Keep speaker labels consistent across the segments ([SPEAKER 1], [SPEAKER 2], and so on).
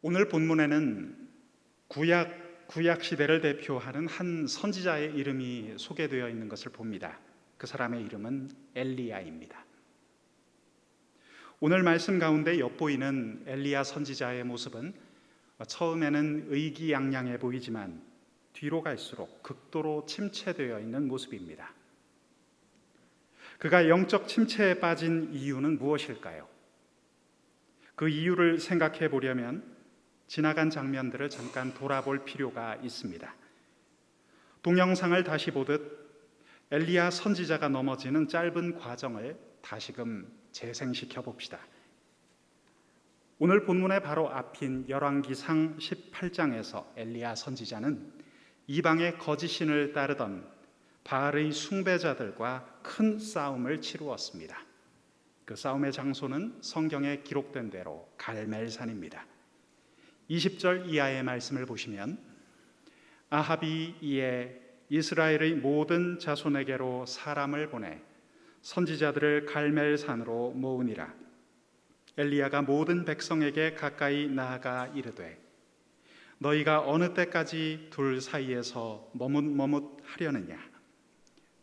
[SPEAKER 1] 오늘 본문에는 구약 시대를 대표하는 한 선지자의 이름이 소개되어 있는 것을 봅니다. 그 사람의 이름은 엘리야입니다. 오늘 말씀 가운데 엿보이는 엘리야 선지자의 모습은 처음에는 의기양양해 보이지만 뒤로 갈수록 극도로 침체되어 있는 모습입니다. 그가 영적 침체에 빠진 이유는 무엇일까요? 그 이유를 생각해 보려면 지나간 장면들을 잠깐 돌아볼 필요가 있습니다. 동영상을 다시 보듯 엘리야 선지자가 넘어지는 짧은 과정을 다시금 재생시켜 봅시다. 오늘 본문의 바로 앞인 열왕기상 18장에서 엘리야 선지자는 이방의 거짓신을 따르던 바알의 숭배자들과 큰 싸움을 치루었습니다. 그 싸움의 장소는 성경에 기록된 대로 갈멜산입니다. 20절 이하의 말씀을 보시면 아합이 이에 이스라엘의 모든 자손에게로 사람을 보내 선지자들을 갈멜산으로 모으니라. 엘리야가 모든 백성에게 가까이 나아가 이르되 너희가 어느 때까지 둘 사이에서 머뭇머뭇하려느냐.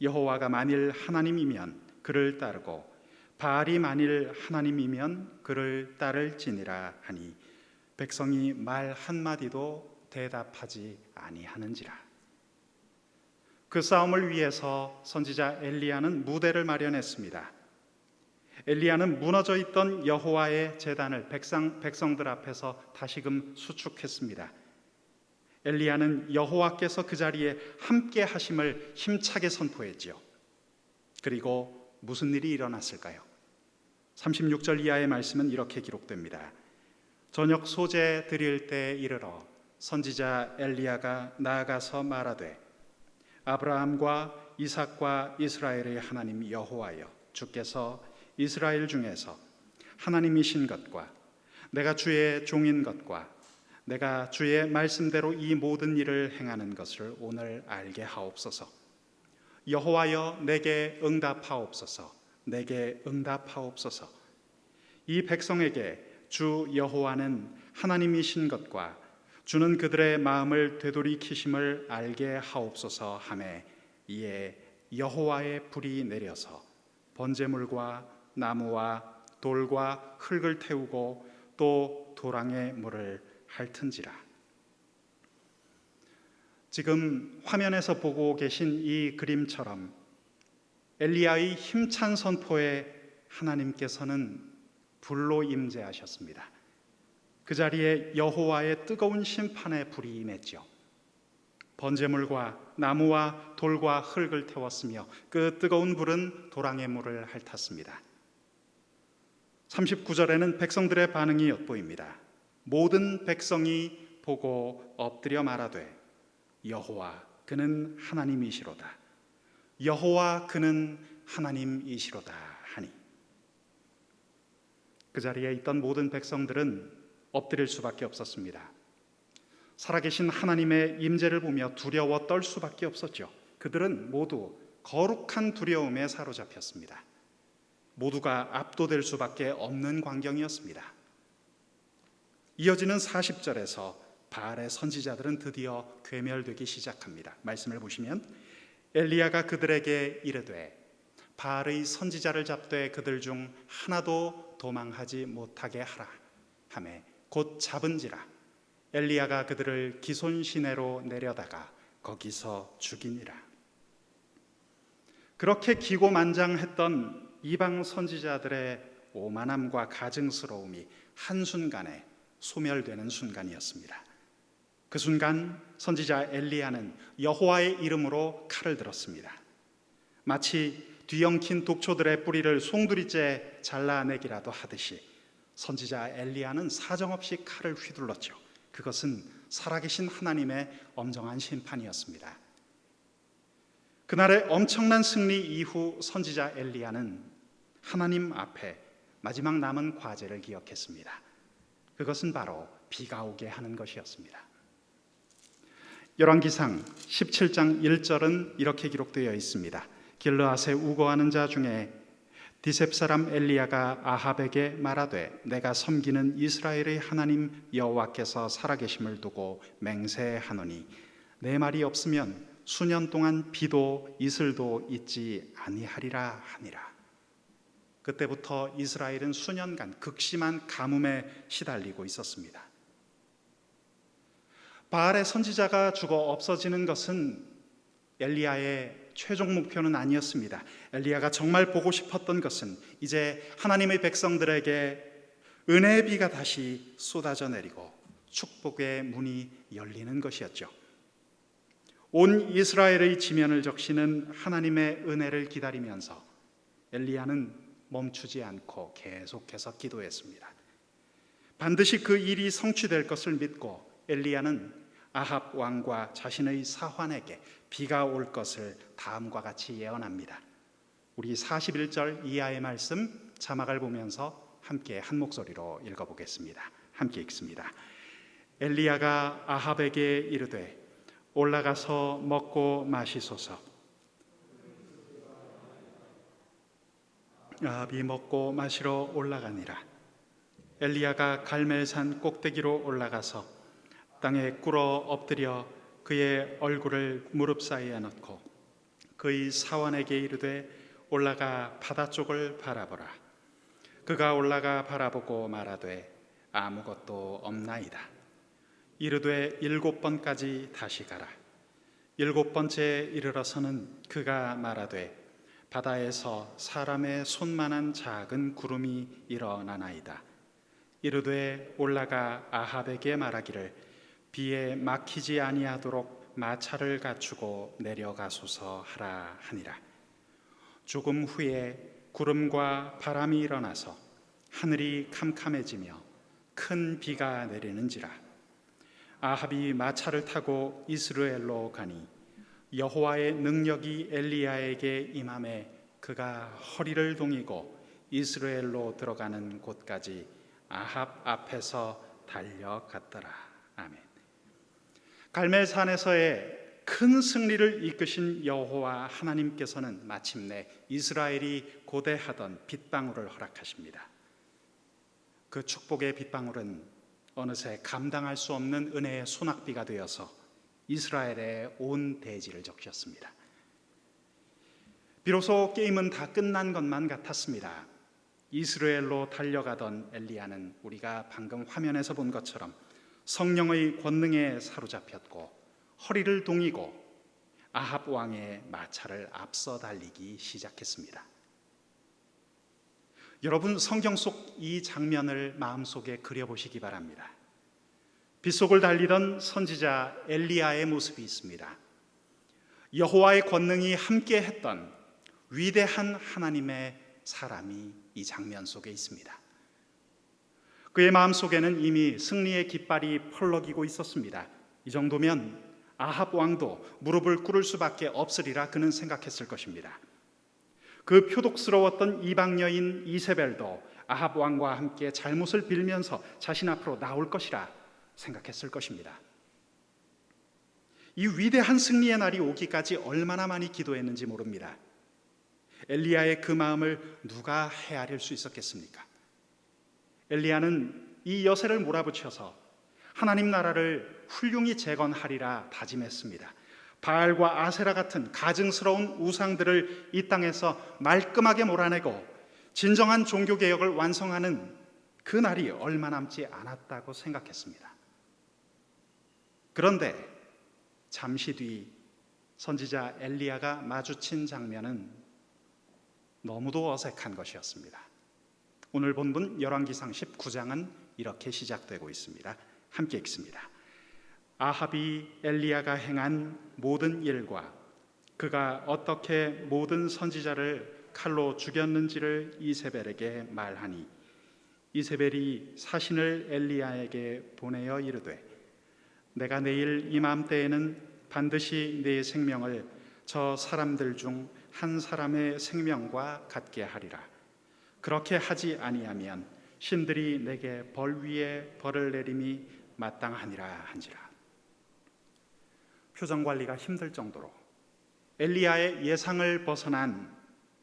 [SPEAKER 1] 여호와가 만일 하나님이면 그를 따르고 바알이 만일 하나님이면 그를 따를지니라 하니 백성이 말 한마디도 대답하지 아니하는지라. 그 싸움을 위해서 선지자 엘리야는 무대를 마련했습니다. 엘리야는 무너져 있던 여호와의 제단을 백성들 앞에서 다시금 수축했습니다. 엘리야는 여호와께서 그 자리에 함께 하심을 힘차게 선포했지요. 그리고 무슨 일이 일어났을까요? 36절 이하의 말씀은 이렇게 기록됩니다. 저녁 소재 드릴 때 이르러 선지자 엘리야가 나아가서 말하되 아브라함과 이삭과 이스라엘의 하나님 여호와여, 주께서 이스라엘 중에서 하나님이신 것과 내가 주의 종인 것과 내가 주의 말씀대로 이 모든 일을 행하는 것을 오늘 알게 하옵소서. 여호와여, 내게 응답하옵소서. 내게 응답하옵소서. 이 백성에게 주 여호와는 하나님이신 것과 주는 그들의 마음을 되돌이키심을 알게 하옵소서 하매 이에 여호와의 불이 내려서 번제물과 나무와 돌과 흙을 태우고 또 도랑의 물을 핥은지라. 지금 화면에서 보고 계신 이 그림처럼 엘리야의 힘찬 선포에 하나님께서는 불로 임재하셨습니다. 그 자리에 여호와의 뜨거운 심판의 불이 임했죠. 번제물과 나무와 돌과 흙을 태웠으며 그 뜨거운 불은 도랑의 물을 핥았습니다. 39절에는 백성들의 반응이 엿보입니다. 모든 백성이 보고 엎드려 말하되 여호와 그는 하나님이시로다. 여호와 그는 하나님이시로다 하니 그 자리에 있던 모든 백성들은 엎드릴 수밖에 없었습니다. 살아계신 하나님의 임재를 보며 두려워 떨 수밖에 없었죠. 그들은 모두 거룩한 두려움에 사로잡혔습니다. 모두가 압도될 수밖에 없는 광경이었습니다. 이어지는 40절에서 바알의 선지자들은 드디어 괴멸되기 시작합니다. 말씀을 보시면 엘리야가 그들에게 이르되 바알의 선지자를 잡되 그들 중 하나도 도망하지 못하게 하라 하매 곧 잡은지라. 엘리야가 그들을 기손 시내로 내려다가 거기서 죽이니라. 그렇게 기고만장했던 이방 선지자들의 오만함과 가증스러움이 한순간에 소멸되는 순간이었습니다. 그 순간 선지자 엘리야는 여호와의 이름으로 칼을 들었습니다. 마치 뒤엉킨 독초들의 뿌리를 송두리째 잘라내기라도 하듯이 선지자 엘리야는 사정없이 칼을 휘둘렀죠. 그것은 살아계신 하나님의 엄정한 심판이었습니다. 그날의 엄청난 승리 이후 선지자 엘리야는 하나님 앞에 마지막 남은 과제를 기억했습니다. 그것은 바로 비가 오게 하는 것이었습니다. 열왕기상 17장 1절은 이렇게 기록되어 있습니다. 길르앗에 우거하는 자 중에 디셉 사람 엘리야가 아합에게 말하되 내가 섬기는 이스라엘의 하나님 여호와께서 살아계심을 두고 맹세하노니 내 말이 없으면 수년 동안 비도 이슬도 있지 아니하리라 하니라. 그때부터 이스라엘은 수년간 극심한 가뭄에 시달리고 있었습니다. 바알의 선지자가 죽어 없어지는 것은 엘리야의 최종 목표는 아니었습니다. 엘리야가 정말 보고 싶었던 것은 이제 하나님의 백성들에게 은혜의 비가 다시 쏟아져 내리고 축복의 문이 열리는 것이었죠. 온 이스라엘의 지면을 적시는 하나님의 은혜를 기다리면서 엘리야는 멈추지 않고 계속해서 기도했습니다. 반드시 그 일이 성취될 것을 믿고 엘리야는 아합 왕과 자신의 사환에게 비가 올 것을 다음과 같이 예언합니다. 우리 41절 이하의 말씀 자막을 보면서 함께 한 목소리로 읽어보겠습니다. 함께 읽습니다. 엘리야가 아합에게 이르되 올라가서 먹고 마시소서. 아합이 먹고 마시러 올라가니라. 엘리야가 갈멜산 꼭대기로 올라가서 땅에 꿇어 엎드려 그의 얼굴을 무릎 사이에 넣고 그의 사원에게 이르되 올라가 바다 쪽을 바라보라. 그가 올라가 바라보고 말하되 아무것도 없나이다. 이르되 7번까지 다시 가라. 7번째에 이르러서는 그가 말하되 바다에서 사람의 손만한 작은 구름이 일어나나이다. 이르되 올라가 아합에게 말하기를 비에 막히지 아니하도록 마차를 갖추고 내려가소서 하라 하니라. 조금 후에 구름과 바람이 일어나서 하늘이 캄캄해지며 큰 비가 내리는지라. 아합이 마차를 타고 이스라엘로 가니 여호와의 능력이 엘리야에게 임함에 그가 허리를 동이고 이스라엘로 들어가는 곳까지 아합 앞에서 달려갔더라. 아멘. 갈멜산에서의 큰 승리를 이끄신 여호와 하나님께서는 마침내 이스라엘이 고대하던 빗방울을 허락하십니다. 그 축복의 빗방울은 어느새 감당할 수 없는 은혜의 소낙비가 되어서 이스라엘의 온 대지를 적셨습니다. 비로소 게임은 다 끝난 것만 같았습니다. 이스라엘로 달려가던 엘리야는 우리가 방금 화면에서 본 것처럼 성령의 권능에 사로잡혔고 허리를 동이고 아합 왕의 마차를 앞서 달리기 시작했습니다. 여러분, 성경 속 이 장면을 마음속에 그려보시기 바랍니다. 빗속을 달리던 선지자 엘리야의 모습이 있습니다. 여호와의 권능이 함께했던 위대한 하나님의 사람이 이 장면 속에 있습니다. 그의 마음속에는 이미 승리의 깃발이 펄럭이고 있었습니다. 이 정도면 아합 왕도 무릎을 꿇을 수밖에 없으리라 그는 생각했을 것입니다. 그 표독스러웠던 이방 여인 이세벨도 아합 왕과 함께 잘못을 빌면서 자신 앞으로 나올 것이라 생각했을 것입니다. 이 위대한 승리의 날이 오기까지 얼마나 많이 기도했는지 모릅니다. 엘리야의 그 마음을 누가 헤아릴 수 있었겠습니까? 엘리야는 이 여세를 몰아붙여서 하나님 나라를 훌륭히 재건하리라 다짐했습니다. 바알과 아세라 같은 가증스러운 우상들을 이 땅에서 말끔하게 몰아내고 진정한 종교개혁을 완성하는 그 날이 얼마 남지 않았다고 생각했습니다. 그런데 잠시 뒤 선지자 엘리야가 마주친 장면은 너무도 어색한 것이었습니다. 오늘 본문 열왕기상 19장은 이렇게 시작되고 있습니다. 함께 읽습니다. 아합이 엘리야가 행한 모든 일과 그가 어떻게 모든 선지자를 칼로 죽였는지를 이세벨에게 말하니 이세벨이 사신을 엘리야에게 보내어 이르되 내가 내일 이맘때에는 반드시 네 생명을 저 사람들 중 한 사람의 생명과 같게 하리라. 그렇게 하지 아니하면 신들이 내게 벌 위에 벌을 내림이 마땅하니라 한지라. 표정 관리가 힘들 정도로 엘리야의 예상을 벗어난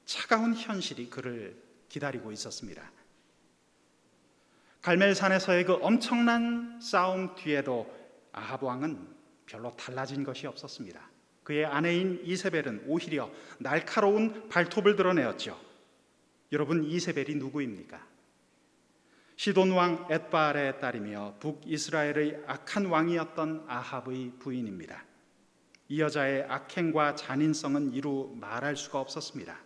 [SPEAKER 1] 차가운 현실이 그를 기다리고 있었습니다. 갈멜산에서의 그 엄청난 싸움 뒤에도 아합 왕은 별로 달라진 것이 없었습니다. 그의 아내인 이세벨은 오히려 날카로운 발톱을 드러내었죠. 여러분, 이세벨이 누구입니까? 시돈 왕 엣바알의 딸이며 북이스라엘의 악한 왕이었던 아합의 부인입니다. 이 여자의 악행과 잔인성은 이루 말할 수가 없었습니다.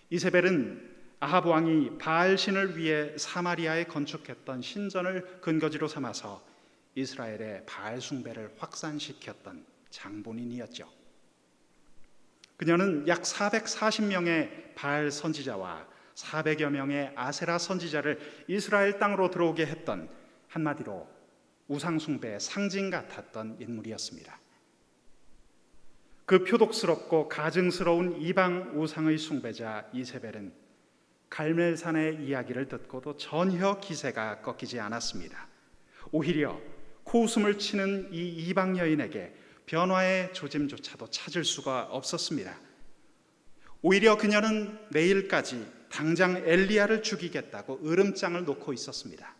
[SPEAKER 1] 이세벨은 아합 왕이 바알 신을 위해 사마리아에 건축했던 신전을 근거지로 삼아서 이스라엘의 바알 숭배를 확산시켰던 장본인이었죠. 그녀는 약 440명의 바알 선지자와 400여 명의 아세라 선지자를 이스라엘 땅으로 들어오게 했던, 한마디로 우상 숭배의 상징 같았던 인물이었습니다. 그 표독스럽고 가증스러운 이방 우상의 숭배자 이세벨은 갈멜산의 이야기를 듣고도 전혀 기세가 꺾이지 않았습니다. 오히려 코웃음을 치는 이 이방 여인에게 변화의 조짐조차도 찾을 수가 없었습니다. 오히려 그녀는 내일까지 당장 엘리야를 죽이겠다고 으름장을 놓고 있었습니다.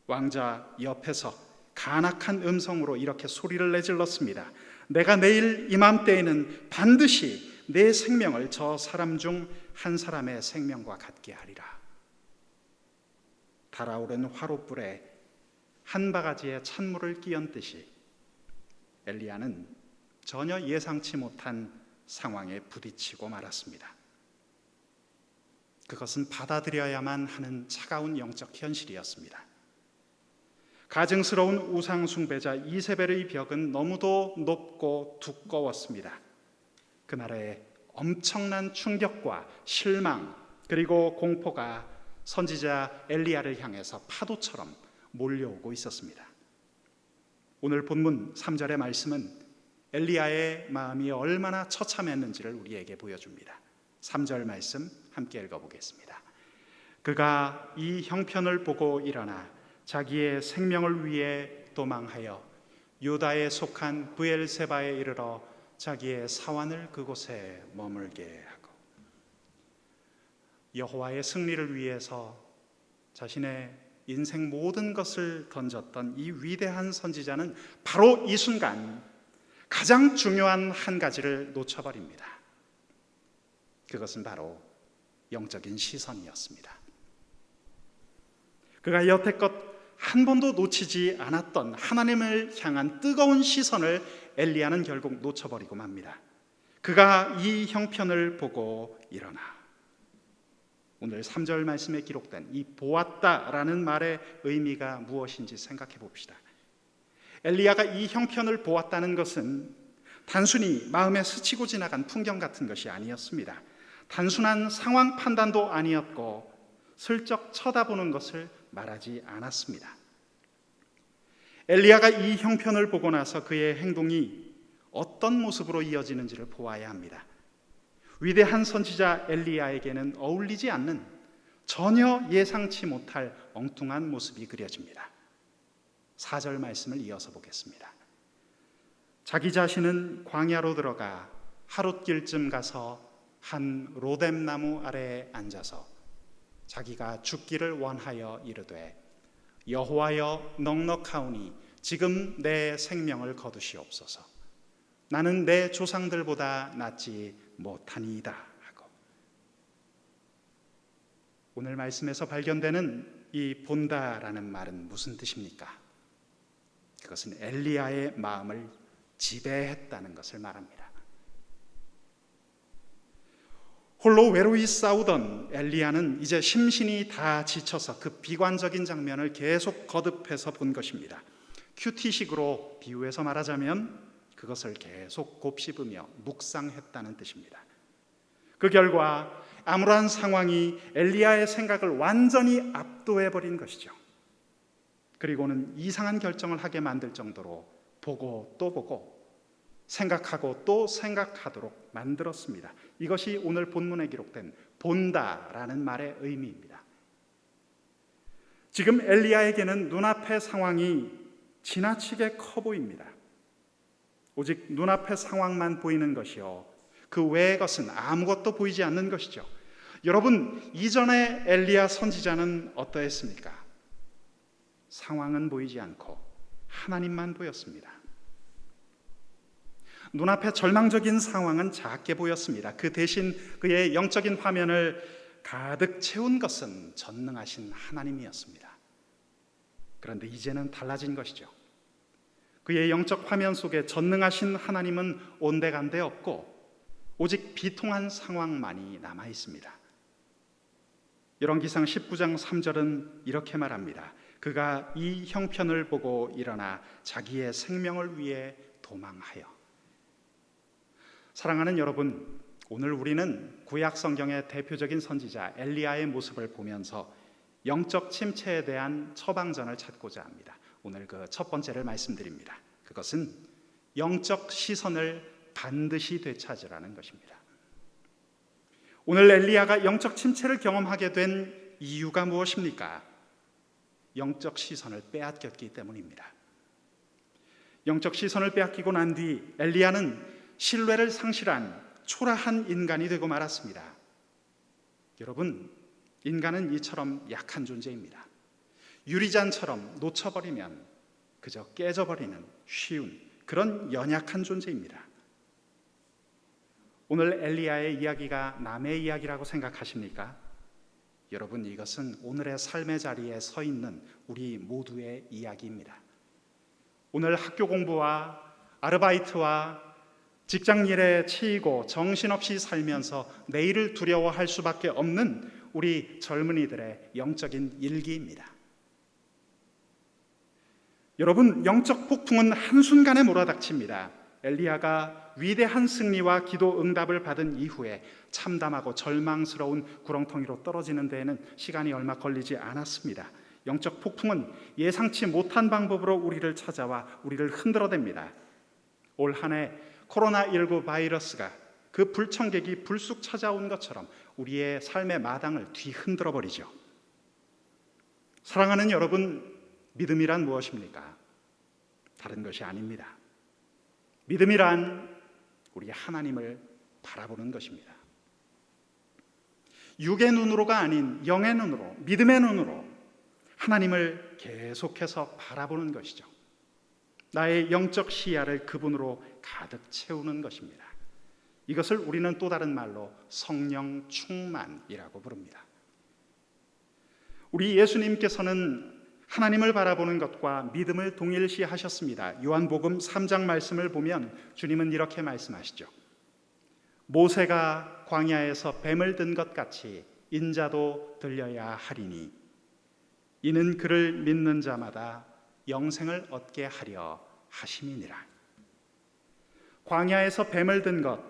[SPEAKER 1] 왕자 옆에서 간악한 음성으로 이렇게 소리를 내질렀습니다. 내가 내일 이맘때에는 반드시 내 생명을 저 사람 중 한 사람의 생명과 같게 하리라. 달아오른 화롯불에 한 바가지의 찬물을 끼얹듯이 엘리야는 전혀 예상치 못한 상황에 부딪히고 말았습니다. 그것은 받아들여야만 하는 차가운 영적 현실이었습니다. 가증스러운 우상 숭배자 이세벨의 벽은 너무도 높고 두꺼웠습니다. 그날의 엄청난 충격과 실망 그리고 공포가 선지자 엘리야를 향해서 파도처럼 몰려오고 있었습니다. 오늘 본문 3절의 말씀은 엘리야의 마음이 얼마나 처참했는지를 우리에게 보여줍니다. 3절 말씀 함께 읽어보겠습니다. 그가 이 형편을 보고 일어나 자기의 생명을 위해 도망하여 유다에 속한 브엘세바에 이르러 자기의 사환을 그곳에 머물게 하고, 여호와의 승리를 위해서 자신의 인생 모든 것을 던졌던 이 위대한 선지자는 바로 이 순간 가장 중요한 한 가지를 놓쳐버립니다. 그것은 바로 영적인 시선이었습니다. 그가 여태껏 한 번도 놓치지 않았던 하나님을 향한 뜨거운 시선을 엘리야는 결국 놓쳐버리고 맙니다. 그가 이 형편을 보고 일어나. 오늘 3절 말씀에 기록된 이 보았다라는 말의 의미가 무엇인지 생각해 봅시다. 엘리야가 이 형편을 보았다는 것은 단순히 마음에 스치고 지나간 풍경 같은 것이 아니었습니다. 단순한 상황 판단도 아니었고 슬쩍 쳐다보는 것을 말하지 않았습니다. 엘리야가 이 형편을 보고 나서 그의 행동이 어떤 모습으로 이어지는지를 보아야 합니다. 위대한 선지자 엘리야에게는 어울리지 않는, 전혀 예상치 못할 엉뚱한 모습이 그려집니다. 4절 말씀을 이어서 보겠습니다. 자기 자신은 광야로 들어가 하룻길쯤 가서 한 로뎀나무 아래에 앉아서 자기가 죽기를 원하여 이르되, 여호와여 넉넉하오니 지금 내 생명을 거두시옵소서. 나는 내 조상들보다 낫지 못하니이다 하고. 오늘 말씀에서 발견되는 이 본다라는 말은 무슨 뜻입니까? 그것은 엘리야의 마음을 지배했다는 것을 말합니다. 홀로 외로이 싸우던 엘리야는 이제 심신이 다 지쳐서 그 비관적인 장면을 계속 거듭해서 본 것입니다. 큐티식으로 비유해서 말하자면 그것을 계속 곱씹으며 묵상했다는 뜻입니다. 그 결과 암울한 상황이 엘리야의 생각을 완전히 압도해버린 것이죠. 그리고는 이상한 결정을 하게 만들 정도로 보고 또 보고 생각하고 또 생각하도록 만들었습니다. 이것이 오늘 본문에 기록된 본다라는 말의 의미입니다. 지금 엘리야에게는 눈앞의 상황이 지나치게 커 보입니다. 오직 눈앞의 상황만 보이는 것이요, 그 외의 것은 아무것도 보이지 않는 것이죠. 여러분, 이전에 엘리야 선지자는 어떠했습니까? 상황은 보이지 않고 하나님만 보였습니다. 눈앞에 절망적인 상황은 작게 보였습니다. 그 대신 그의 영적인 화면을 가득 채운 것은 전능하신 하나님이었습니다. 그런데 이제는 달라진 것이죠. 그의 영적 화면 속에 전능하신 하나님은 온데간데 없고 오직 비통한 상황만이 남아 있습니다. 열왕기상 19장 3절은 이렇게 말합니다. 그가 이 형편을 보고 일어나 자기의 생명을 위해 도망하여. 사랑하는 여러분, 오늘 우리는 구약 성경의 대표적인 선지자 엘리야의 모습을 보면서 영적 침체에 대한 처방전을 찾고자 합니다. 오늘 그 첫 번째를 말씀드립니다. 그것은 영적 시선을 반드시 되찾으라는 것입니다. 오늘 엘리야가 영적 침체를 경험하게 된 이유가 무엇입니까? 영적 시선을 빼앗겼기 때문입니다. 영적 시선을 빼앗기고 난 뒤 엘리야는 신뢰를 상실한 초라한 인간이 되고 말았습니다. 여러분, 인간은 이처럼 약한 존재입니다. 유리잔처럼 놓쳐버리면 그저 깨져버리는 쉬운 그런 연약한 존재입니다. 오늘 엘리야의 이야기가 남의 이야기라고 생각하십니까? 여러분, 이것은 오늘의 삶의 자리에 서 있는 우리 모두의 이야기입니다. 오늘 학교 공부와 아르바이트와 직장일에 치이고 정신없이 살면서 내일을 두려워할 수밖에 없는 우리 젊은이들의 영적인 일기입니다. 여러분, 영적 폭풍은 한순간에 몰아닥칩니다. 엘리야가 위대한 승리와 기도 응답을 받은 이후에 참담하고 절망스러운 구렁텅이로 떨어지는 데에는 시간이 얼마 걸리지 않았습니다. 영적 폭풍은 예상치 못한 방법으로 우리를 찾아와 우리를 흔들어댑니다. 올 한 해 코로나19 바이러스가 그 불청객이 불쑥 찾아온 것처럼 우리의 삶의 마당을 뒤흔들어 버리죠. 사랑하는 여러분, 믿음이란 무엇입니까? 다른 것이 아닙니다. 믿음이란 우리 하나님을 바라보는 것입니다. 육의 눈으로가 아닌 영의 눈으로, 믿음의 눈으로 하나님을 계속해서 바라보는 것이죠. 나의 영적 시야를 그분으로 가득 채우는 것입니다. 이것을 우리는 또 다른 말로 성령 충만이라고 부릅니다. 우리 예수님께서는 하나님을 바라보는 것과 믿음을 동일시하셨습니다. 요한복음 3장 말씀을 보면 주님은 이렇게 말씀하시죠. 모세가 광야에서 뱀을 든 것 같이 인자도 들려야 하리니 이는 그를 믿는 자마다 영생을 얻게 하려 하심이니라. 광야에서 뱀을 든 것,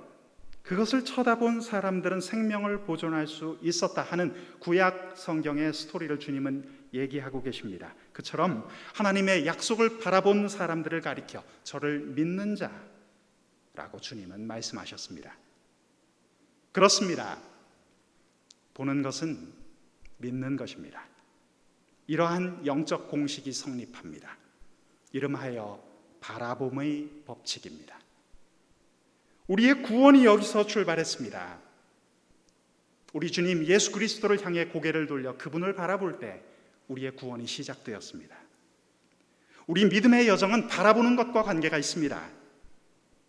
[SPEAKER 1] 그것을 쳐다본 사람들은 생명을 보존할 수 있었다 하는 구약 성경의 스토리를 주님은 얘기하고 계십니다. 그처럼 하나님의 약속을 바라본 사람들을 가리켜 저를 믿는 자라고 주님은 말씀하셨습니다. 그렇습니다. 보는 것은 믿는 것입니다. 이러한 영적 공식이 성립합니다. 이름하여 바라봄의 법칙입니다. 우리의 구원이 여기서 출발했습니다. 우리 주님 예수 그리스도를 향해 고개를 돌려 그분을 바라볼 때 우리의 구원이 시작되었습니다. 우리 믿음의 여정은 바라보는 것과 관계가 있습니다.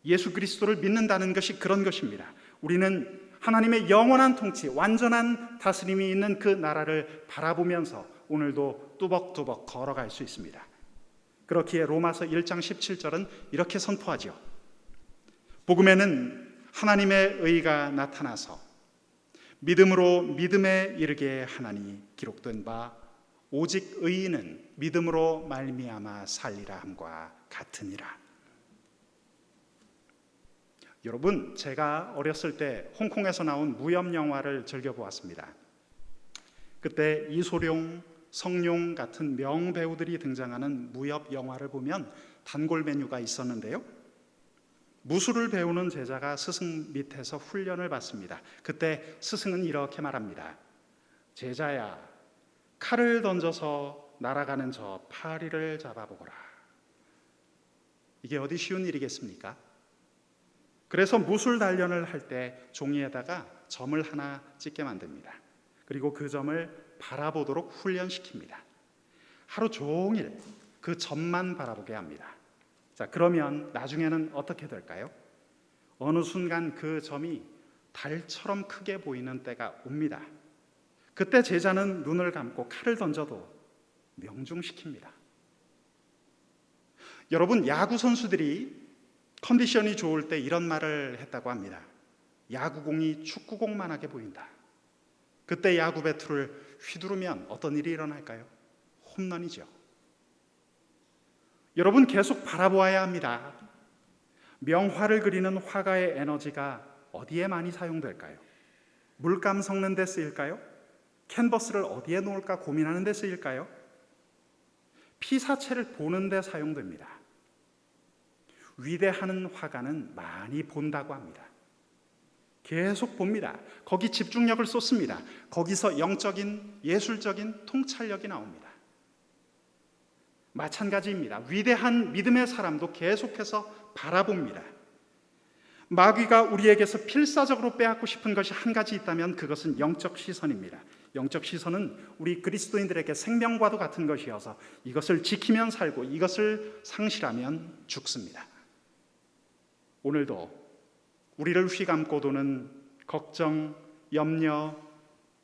[SPEAKER 1] 예수 그리스도를 믿는다는 것이 그런 것입니다. 우리는 하나님의 영원한 통치, 완전한 다스림이 있는 그 나라를 바라보면서 오늘도 뚜벅뚜벅 걸어갈 수 있습니다. 그렇기에 로마서 1장 17절은 이렇게 선포하죠. 복음에는 하나님의 의가 나타나서 믿음으로 믿음에 이르게 하나니 기록된 바 오직 의인은 믿음으로 말미암아 살리라 함과 같으니라. 여러분, 제가 어렸을 때 홍콩에서 나온 무협 영화를 즐겨보았습니다. 그때 이소룡, 성룡 같은 명배우들이 등장하는 무협 영화를 보면 단골 메뉴가 있었는데요. 무술을 배우는 제자가 스승 밑에서 훈련을 받습니다. 그때 스승은 이렇게 말합니다. 제자야, 칼을 던져서 날아가는 저 파리를 잡아보거라. 이게 어디 쉬운 일이겠습니까? 그래서 무술 단련을 할 때 종이에다가 점을 하나 찍게 만듭니다. 그리고 그 점을 바라보도록 훈련시킵니다. 하루 종일 그 점만 바라보게 합니다. 자, 그러면 나중에는 어떻게 될까요? 어느 순간 그 점이 달처럼 크게 보이는 때가 옵니다. 그때 제자는 눈을 감고 칼을 던져도 명중시킵니다. 여러분, 야구 선수들이 컨디션이 좋을 때 이런 말을 했다고 합니다. 야구공이 축구공만하게 보인다. 그때 야구 배트를 휘두르면 어떤 일이 일어날까요? 홈런이죠. 여러분, 계속 바라보아야 합니다. 명화를 그리는 화가의 에너지가 어디에 많이 사용될까요? 물감 섞는 데 쓰일까요? 캔버스를 어디에 놓을까 고민하는 데 쓰일까요? 피사체를 보는 데 사용됩니다. 위대한 화가는 많이 본다고 합니다. 계속 봅니다. 거기 집중력을 쏟습니다. 거기서 영적인, 예술적인 통찰력이 나옵니다. 마찬가지입니다. 위대한 믿음의 사람도 계속해서 바라봅니다. 마귀가 우리에게서 필사적으로 빼앗고 싶은 것이 한 가지 있다면 그것은 영적 시선입니다. 영적 시선은 우리 그리스도인들에게 생명과도 같은 것이어서 이것을 지키면 살고 이것을 상실하면 죽습니다. 오늘도 우리를 휘감고 도는 걱정, 염려,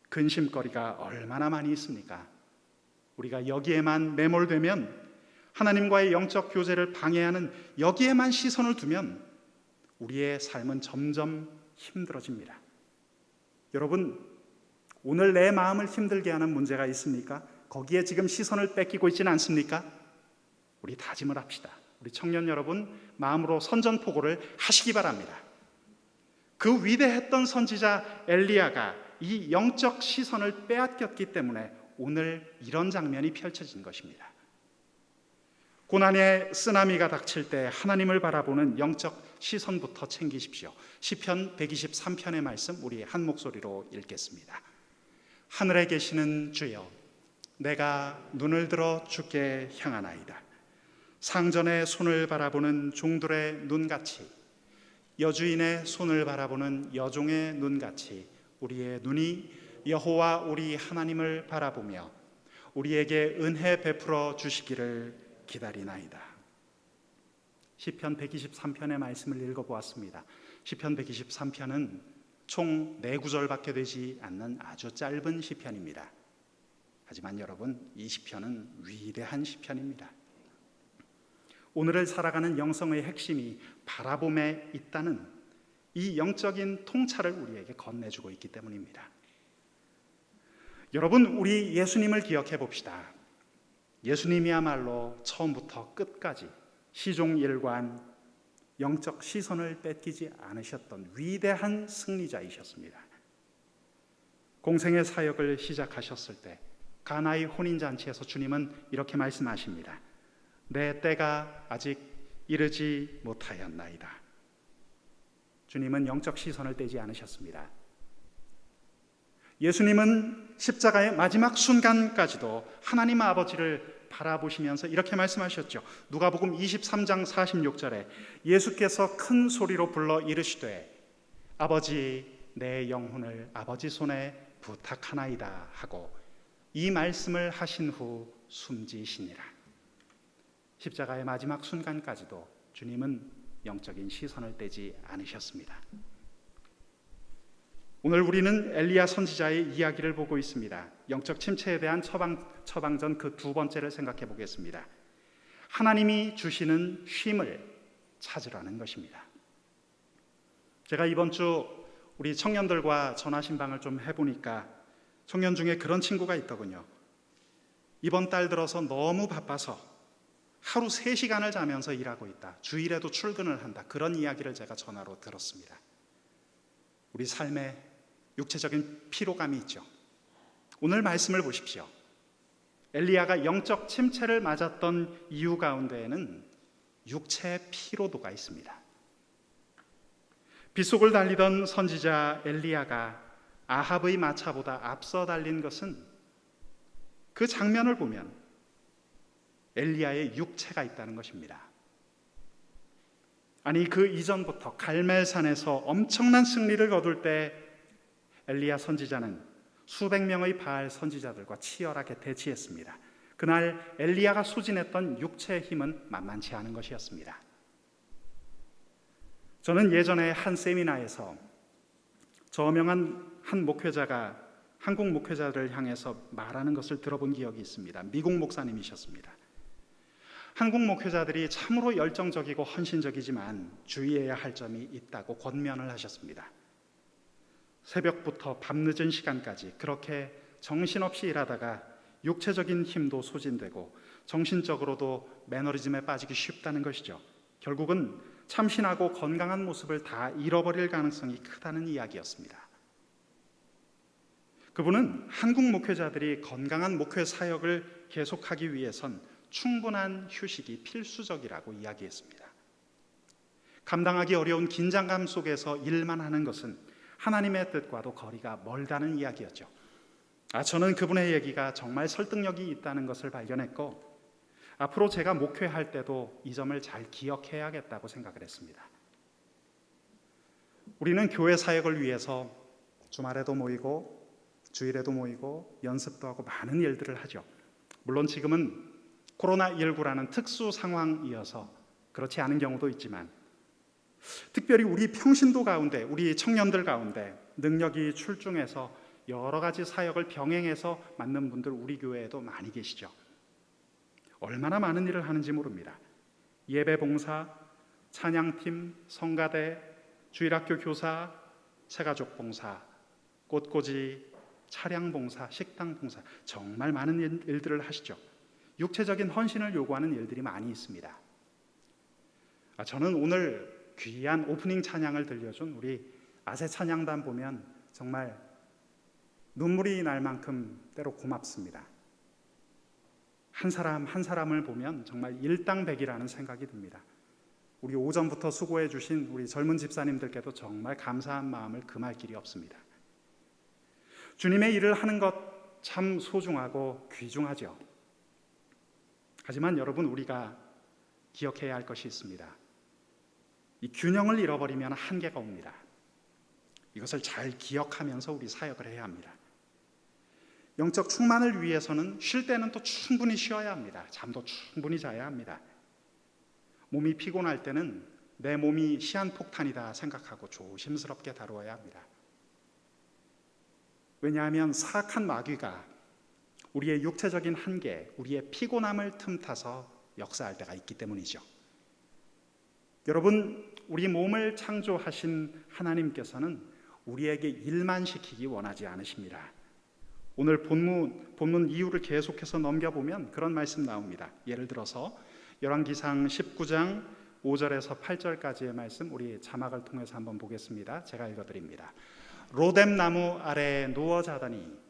[SPEAKER 1] 근심거리가 얼마나 많이 있습니까? 우리가 여기에만 매몰되면, 하나님과의 영적 교제를 방해하는 여기에만 시선을 두면 우리의 삶은 점점 힘들어집니다. 여러분, 오늘 내 마음을 힘들게 하는 문제가 있습니까? 거기에 지금 시선을 뺏기고 있지는 않습니까? 우리 다짐을 합시다. 우리 청년 여러분, 마음으로 선전포고를 하시기 바랍니다. 그 위대했던 선지자 엘리야가 이 영적 시선을 빼앗겼기 때문에 오늘 이런 장면이 펼쳐진 것입니다. 고난의 쓰나미가 닥칠 때 하나님을 바라보는 영적 시선부터 챙기십시오. 시편 123편의 말씀 우리 한 목소리로 읽겠습니다. 하늘에 계시는 주여, 내가 눈을 들어 주께 향하나이다. 상전의 손을 바라보는 종들의 눈같이, 여주인의 손을 바라보는 여종의 눈같이 우리의 눈이 여호와 우리 하나님을 바라보며 우리에게 은혜 베풀어 주시기를 기다리나이다. 시편 123편의 말씀을 읽어보았습니다. 시편 123편은 총 4구절밖에 되지 않는 아주 짧은 시편입니다. 하지만 여러분, 이 시편은 위대한 시편입니다. 오늘을 살아가는 영성의 핵심이 바라봄에 있다는 이 영적인 통찰을 우리에게 건네주고 있기 때문입니다. 여러분, 우리 예수님을 기억해 봅시다. 예수님이야말로 처음부터 끝까지 시종일관 영적 시선을 뺏기지 않으셨던 위대한 승리자이셨습니다. 공생의 사역을 시작하셨을 때 가나의 혼인잔치에서 주님은 이렇게 말씀하십니다. 내 때가 아직 이르지 못하였나이다. 주님은 영적 시선을 떼지 않으셨습니다. 예수님은 십자가의 마지막 순간까지도 하나님 아버지를 바라보시면서 이렇게 말씀하셨죠. 누가복음 23장 46절에 예수께서 큰 소리로 불러 이르시되 아버지, 내 영혼을 아버지 손에 부탁하나이다 하고 이 말씀을 하신 후 숨지시니라. 십자가의 마지막 순간까지도 주님은 영적인 시선을 떼지 않으셨습니다. 오늘 우리는 엘리야 선지자의 이야기를 보고 있습니다. 영적 침체에 대한 처방전 그 두 번째를 생각해 보겠습니다. 하나님이 주시는 쉼을 찾으라는 것입니다. 제가 이번 주 우리 청년들과 전화신방을 좀 해보니까 청년 중에 그런 친구가 있더군요. 이번 달 들어서 너무 바빠서 하루 3시간을 자면서 일하고 있다. 주일에도 출근을 한다. 그런 이야기를 제가 전화로 들었습니다. 우리 삶에 육체적인 피로감이 있죠. 오늘 말씀을 보십시오. 엘리야가 영적 침체를 맞았던 이유 가운데에는 육체의 피로도가 있습니다. 빗속을 달리던 선지자 엘리야가 아합의 마차보다 앞서 달린 것은 그 장면을 보면 엘리야의 육체가 있다는 것입니다. 아니, 그 이전부터 갈멜산에서 엄청난 승리를 거둘 때 엘리야 선지자는 수백 명의 바알 선지자들과 치열하게 대치했습니다. 그날 엘리야가 소진했던 육체의 힘은 만만치 않은 것이었습니다. 저는 예전에 한 세미나에서 저명한 한 목회자가 한국 목회자들을 향해서 말하는 것을 들어본 기억이 있습니다. 미국 목사님이셨습니다. 한국 목회자들이 참으로 열정적이고 헌신적이지만 주의해야 할 점이 있다고 권면을 하셨습니다. 새벽부터 밤늦은 시간까지 그렇게 정신없이 일하다가 육체적인 힘도 소진되고 정신적으로도 매너리즘에 빠지기 쉽다는 것이죠. 결국은 참신하고 건강한 모습을 다 잃어버릴 가능성이 크다는 이야기였습니다. 그분은 한국 목회자들이 건강한 목회 사역을 계속하기 위해선 충분한 휴식이 필수적이라고 이야기했습니다. 감당하기 어려운 긴장감 속에서 일만 하는 것은 하나님의 뜻과도 거리가 멀다는 이야기였죠. 저는 그분의 얘기가 정말 설득력이 있다는 것을 발견했고 앞으로 제가 목회할 때도 이 점을 잘 기억해야겠다고 생각을 했습니다. 우리는 교회 사역을 위해서 주말에도 모이고 주일에도 모이고 연습도 하고 많은 일들을 하죠. 물론 지금은 코로나19라는 특수 상황이어서 그렇지 않은 경우도 있지만 특별히 우리 평신도 가운데, 우리 청년들 가운데 능력이 출중해서 여러 가지 사역을 병행해서 맡는 분들 우리 교회에도 많이 계시죠. 얼마나 많은 일을 하는지 모릅니다. 예배 봉사, 찬양팀, 성가대, 주일학교 교사, 새가족 봉사, 꽃꽂이, 차량 봉사, 식당 봉사, 정말 많은 일들을 하시죠. 육체적인 헌신을 요구하는 일들이 많이 있습니다. 저는 오늘 귀한 오프닝 찬양을 들려준 우리 아세 찬양단 보면 정말 눈물이 날 만큼 때로 고맙습니다. 한 사람 한 사람을 보면 정말 일당백이라는 생각이 듭니다. 우리 오전부터 수고해 주신 우리 젊은 집사님들께도 정말 감사한 마음을 금할 길이 없습니다. 주님의 일을 하는 것 참 소중하고 귀중하죠. 하지만 여러분, 우리가 기억해야 할 것이 있습니다. 이 균형을 잃어버리면 한계가 옵니다. 이것을 잘 기억하면서 우리 사역을 해야 합니다. 영적 충만을 위해서는 쉴 때는 또 충분히 쉬어야 합니다. 잠도 충분히 자야 합니다. 몸이 피곤할 때는 내 몸이 시한폭탄이다 생각하고 조심스럽게 다루어야 합니다. 왜냐하면 사악한 마귀가 우리의 육체적인 한계, 우리의 피곤함을 틈타서 역사할 때가 있기 때문이죠. 여러분, 우리 몸을 창조하신 하나님께서는 우리에게 일만 시키기 원하지 않으십니다. 오늘 본문 이유를 계속해서 넘겨보면 그런 말씀 나옵니다. 예를 들어서 열왕기상 19장 5절에서 8절까지의 말씀, 우리 자막을 통해서 한번 보겠습니다. 제가 읽어드립니다. 로뎀 나무 아래에 누워 자더니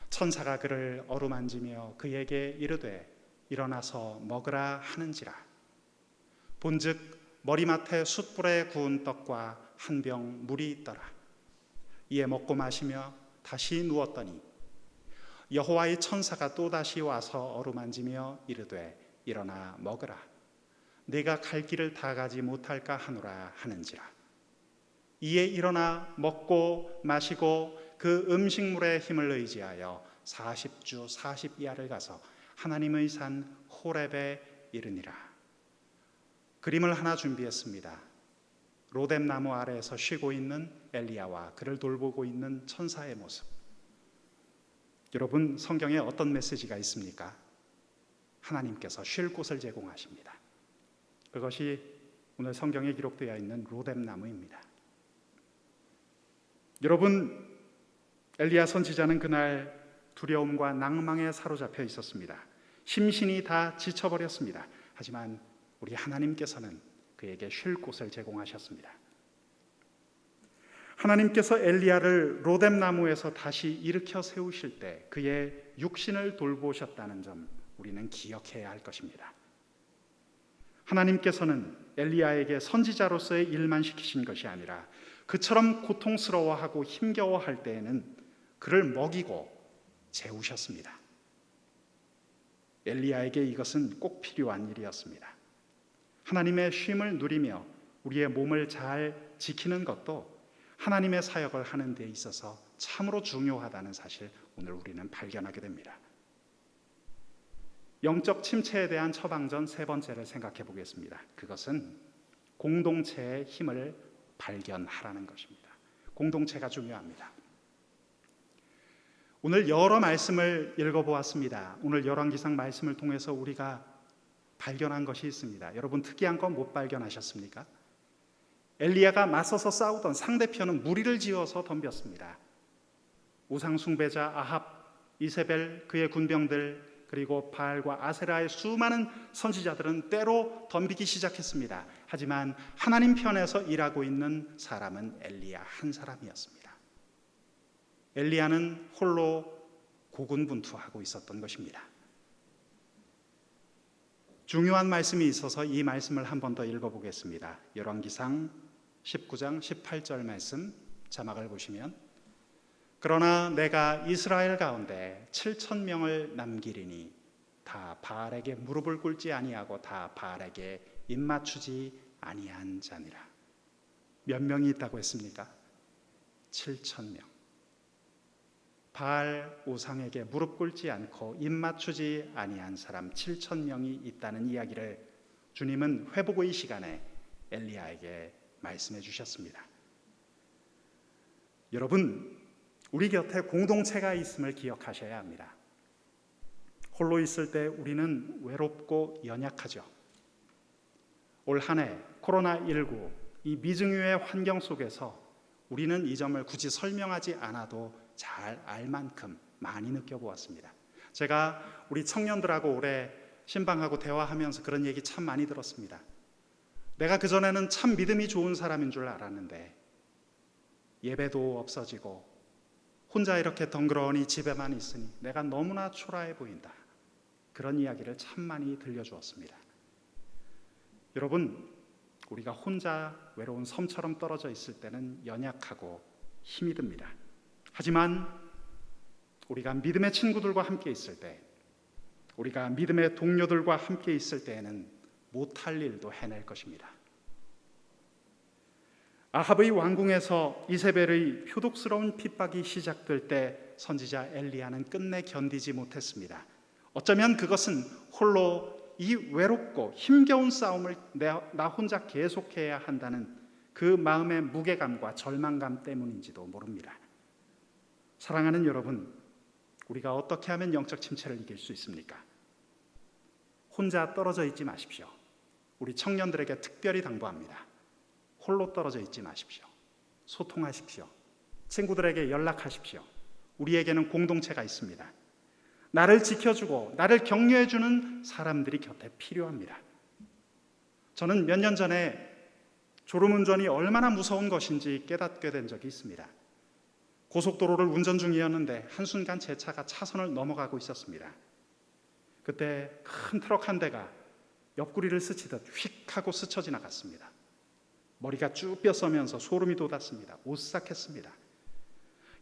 [SPEAKER 1] 천사가 그를 어루만지며 그에게 이르되 일어나서 먹으라 하는지라. 본즉 머리맡에 숯불에 구운 떡과 한 병 물이 있더라. 이에 먹고 마시며 다시 누웠더니 여호와의 천사가 또다시 와서 어루만지며 이르되 일어나 먹으라. 네가 갈 길을 다 가지 못할까 하노라 하는지라. 이에 일어나 먹고 마시고 그 음식물의 힘을 의지하여 40주 40야를 가서 하나님의 산 호렙에 이르니라. 그림을 하나 준비했습니다. 로뎀 나무 아래에서 쉬고 있는 엘리야와 그를 돌보고 있는 천사의 모습. 여러분, 성경에 어떤 메시지가 있습니까? 하나님께서 쉴 곳을 제공하십니다. 그것이 오늘 성경에 기록되어 있는 로뎀 나무입니다. 여러분, 엘리야 선지자는 그날 두려움과 낭망에 사로잡혀 있었습니다. 심신이 다 지쳐버렸습니다. 하지만 우리 하나님께서는 그에게 쉴 곳을 제공하셨습니다. 하나님께서 엘리야를 로뎀 나무에서 다시 일으켜 세우실 때 그의 육신을 돌보셨다는 점 우리는 기억해야 할 것입니다. 하나님께서는 엘리야에게 선지자로서의 일만 시키신 것이 아니라 그처럼 고통스러워하고 힘겨워할 때에는 그를 먹이고 재우셨습니다. 엘리야에게 이것은 꼭 필요한 일이었습니다. 하나님의 쉼을 누리며 우리의 몸을 잘 지키는 것도 하나님의 사역을 하는 데 있어서 참으로 중요하다는 사실 오늘 우리는 발견하게 됩니다. 영적 침체에 대한 처방전 세 번째를 생각해 보겠습니다. 그것은 공동체의 힘을 발견하라는 것입니다. 공동체가 중요합니다. 오늘 여러 말씀을 읽어보았습니다. 오늘 열왕기상 말씀을 통해서 우리가 발견한 것이 있습니다. 여러분, 특이한 건 못 발견하셨습니까? 엘리야가 맞서서 싸우던 상대편은 무리를 지어서 덤볐습니다. 우상 숭배자 아합, 이세벨, 그의 군병들, 그리고 바알과 아세라의 수많은 선지자들은 때로 덤비기 시작했습니다. 하지만 하나님 편에서 일하고 있는 사람은 엘리야 한 사람이었습니다. 엘리야는 홀로 고군분투하고 있었던 것입니다. 중요한 말씀이 있어서 이 말씀을 한 번 더 읽어보겠습니다. 열왕기상 19장 18절 말씀 자막을 보시면, 그러나 내가 이스라엘 가운데 7,000명을 남기리니 다 바알에게 무릎을 꿇지 아니하고 다 바알에게 입맞추지 아니한 자니라. 몇 명이 있다고 했습니까? 7,000명. 바알 우상에게 무릎 꿇지 않고 입맞추지 아니한 사람 7,000명이 있다는 이야기를 주님은 회복의 시간에 엘리야에게 말씀해 주셨습니다. 여러분, 우리 곁에 공동체가 있음을 기억하셔야 합니다. 홀로 있을 때 우리는 외롭고 연약하죠. 올 한 해 코로나19 이 미증유의 환경 속에서 우리는 이 점을 굳이 설명하지 않아도 잘 알 만큼 많이 느껴보았습니다. 제가 우리 청년들하고 올해 신방하고 대화하면서 그런 얘기 참 많이 들었습니다. 내가 그전에는 참 믿음이 좋은 사람인 줄 알았는데 예배도 없어지고 혼자 이렇게 덩그러니 집에만 있으니 내가 너무나 초라해 보인다. 그런 이야기를 참 많이 들려주었습니다. 여러분, 우리가 혼자 외로운 섬처럼 떨어져 있을 때는 연약하고 힘이 듭니다. 하지만 우리가 믿음의 친구들과 함께 있을 때, 우리가 믿음의 동료들과 함께 있을 때에는 못할 일도 해낼 것입니다. 아합의 왕궁에서 이세벨의 표독스러운 핍박이 시작될 때 선지자 엘리야는 끝내 견디지 못했습니다. 어쩌면 그것은 홀로 이 외롭고 힘겨운 싸움을 나 혼자 계속해야 한다는 그 마음의 무게감과 절망감 때문인지도 모릅니다. 사랑하는 여러분, 우리가 어떻게 하면 영적 침체를 이길 수 있습니까? 혼자 떨어져 있지 마십시오. 우리 청년들에게 특별히 당부합니다. 홀로 떨어져 있지 마십시오. 소통하십시오. 친구들에게 연락하십시오. 우리에게는 공동체가 있습니다. 나를 지켜주고 나를 격려해주는 사람들이 곁에 필요합니다. 저는 몇 년 전에 졸음운전이 얼마나 무서운 것인지 깨닫게 된 적이 있습니다. 고속도로를 운전 중이었는데 한순간 제 차가 차선을 넘어가고 있었습니다. 그때 큰 트럭 한 대가 옆구리를 스치듯 휙 하고 스쳐 지나갔습니다. 머리가 쭉 뼈서면서 소름이 돋았습니다. 오싹했습니다.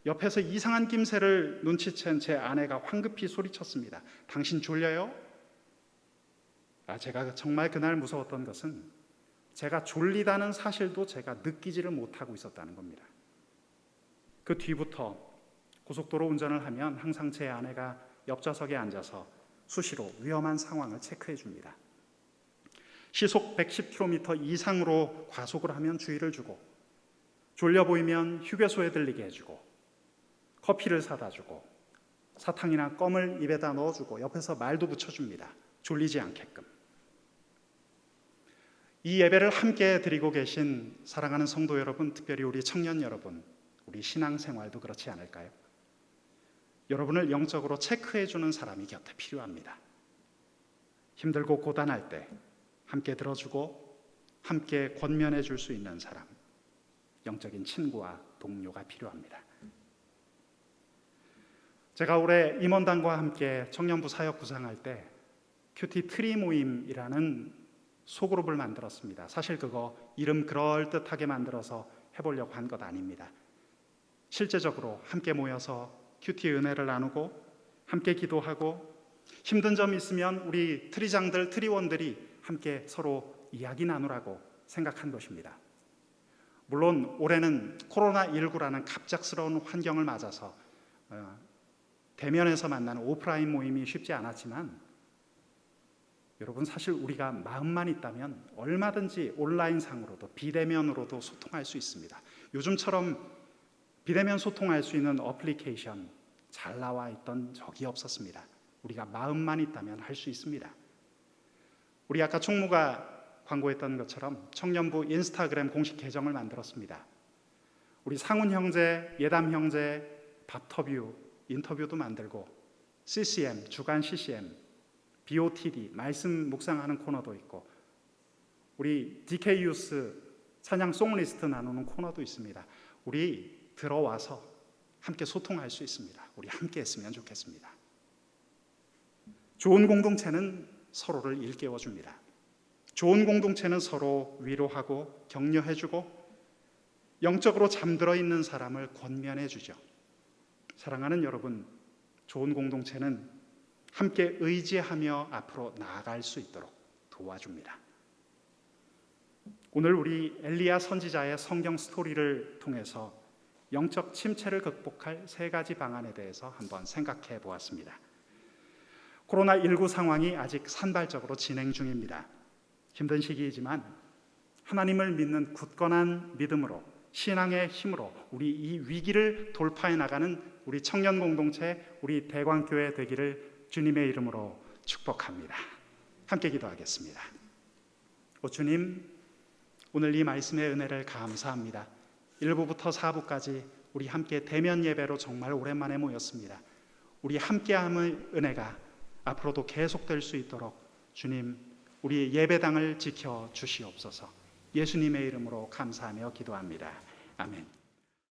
[SPEAKER 1] 옆에서 이상한 낌새를 눈치챈 제 아내가 황급히 소리쳤습니다. 당신 졸려요? 제가 정말 그날 무서웠던 것은 제가 졸리다는 사실도 제가 느끼지를 못하고 있었다는 겁니다. 그 뒤부터 고속도로 운전을 하면 항상 제 아내가 옆좌석에 앉아서 수시로 위험한 상황을 체크해 줍니다. 시속 110km 이상으로 과속을 하면 주의를 주고, 졸려 보이면 휴게소에 들리게 해주고, 커피를 사다 주고, 사탕이나 껌을 입에다 넣어주고, 옆에서 말도 붙여줍니다. 졸리지 않게끔. 이 예배를 함께 드리고 계신 사랑하는 성도 여러분, 특별히 우리 청년 여러분, 우리 신앙생활도 그렇지 않을까요? 여러분을 영적으로 체크해주는 사람이 곁에 필요합니다. 힘들고 고단할 때 함께 들어주고 함께 권면해 줄 수 있는 사람, 영적인 친구와 동료가 필요합니다. 제가 올해 임원단과 함께 청년부 사역 구상할 때 큐티 트리 모임이라는 소그룹을 만들었습니다. 사실 그거 이름 그럴듯하게 만들어서 해보려고 한 것 아닙니다. 실제적으로 함께 모여서 큐티 은혜를 나누고 함께 기도하고 힘든 점 있으면 우리 트리장들, 트리원들이 함께 서로 이야기 나누라고 생각한 것입니다. 물론 올해는 코로나19라는 갑작스러운 환경을 맞아서 대면에서 만나는 오프라인 모임이 쉽지 않았지만 여러분, 사실 우리가 마음만 있다면 얼마든지 온라인상으로도 비대면으로도 소통할 수 있습니다. 요즘처럼 비대면 소통할 수 있는 어플리케이션 잘 나와 있던 적이 없었습니다. 우리가 마음만 있다면 할 수 있습니다. 우리 아까 총무가 광고했던 것처럼 청년부 인스타그램 공식 계정을 만들었습니다. 우리 상훈 형제, 예담 형제 밥터뷰 인터뷰도 만들고 CCM, 주간 CCM, BOTD 말씀 묵상하는 코너도 있고 우리 DK유스 찬양 송리스트 나누는 코너도 있습니다. 우리 들어와서 함께 소통할 수 있습니다. 우리 함께 했으면 좋겠습니다. 좋은 공동체는 서로를 일깨워줍니다. 좋은 공동체는 서로 위로하고 격려해주고 영적으로 잠들어 있는 사람을 권면해주죠. 사랑하는 여러분, 좋은 공동체는 함께 의지하며 앞으로 나아갈 수 있도록 도와줍니다. 오늘 우리 엘리야 선지자의 성경 스토리를 통해서 영적 침체를 극복할 3가지 방안에 대해서 한번 생각해 보았습니다. 코로나19 상황이 아직 산발적으로 진행 중입니다. 힘든 시기이지만 하나님을 믿는 굳건한 믿음으로 신앙의 힘으로 우리 이 위기를 돌파해 나가는 우리 청년 공동체, 우리 대광교회 되기를 주님의 이름으로 축복합니다. 함께 기도하겠습니다. 오 주님, 오늘 이 말씀의 은혜를 감사합니다. 1부부터 4부까지 우리 함께 대면 예배로 정말 오랜만에 모였습니다. 우리 함께함의 은혜가 앞으로도 계속될 수 있도록 주님, 우리 예배당을 지켜 주시옵소서. 예수님의 이름으로 감사하며 기도합니다. 아멘.